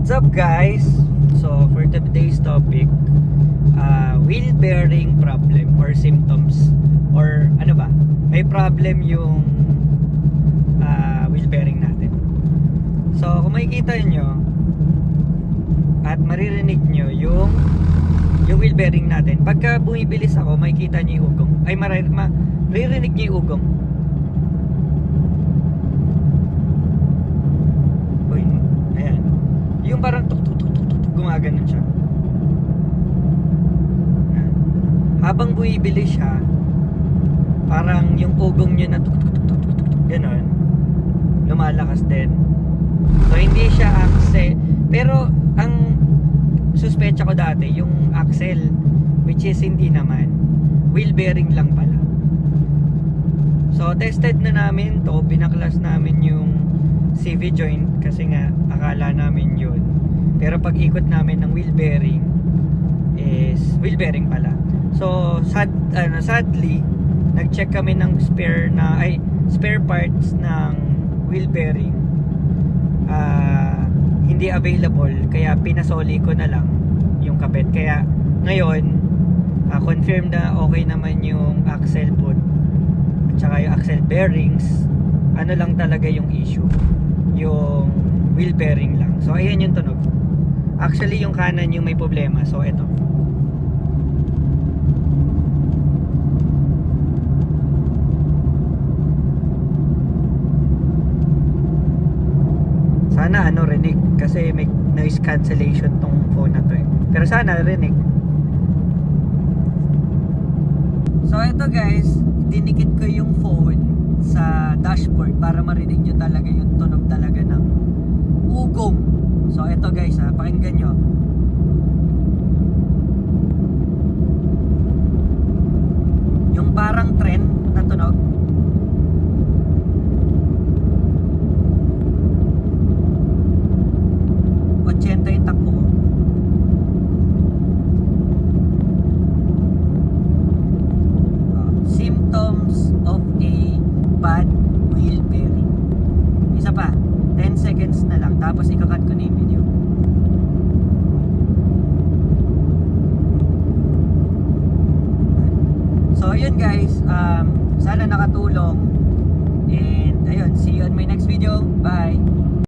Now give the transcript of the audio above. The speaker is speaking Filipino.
What's up guys? So for today's topic, wheel bearing problem or symptoms, or ano ba? May problem yung wheel bearing natin. So kung makikita nyo at maririnig nyo yung wheel bearing natin, pagka bumibilis ako, makikita nyo yung ugong. Ay maririnig nyo yung ugong. Ayan. Yung parang gumaganon siya. Ayan. Habang bumibilis siya, parang yung ugong nyo na ganon, lumalakas din. So hindi siya axle, pero ang suspecha ko dati yung axle, which is hindi naman, wheel bearing lang pala. So tested na namin to, binaklas namin yung CV joint kasi nga akala namin yun, pero pag ikot namin ng wheel bearing is wheel bearing pala. So sadly nag-check kami ng spare parts ng wheel bearing, hindi available, kaya pinasoli ko na lang yung kabit. Kaya ngayon confirm na okay naman yung axle boot at saka yung axle bearings. Ano lang talaga yung issue, yung wheel bearing lang. So ayan yung tunog. Actually yung kanan yung may problema. So ito, sana rinig, kasi may noise cancellation tong phone na to eh. Pero sana rinig. So ito guys, dinikit ko yung phone sa dashboard para marinig nyo talaga yung tunog talaga ng ugong. So ito guys pakinggan nyo. Yung parang tren na tunog. Yung takbo ko. Symptoms of a bad wheel bearing. Isa pa, 10 seconds na lang, tapos ikakat ko na yung video. So yun guys, sana nakatulong, and ayun, see you on my next video. Bye.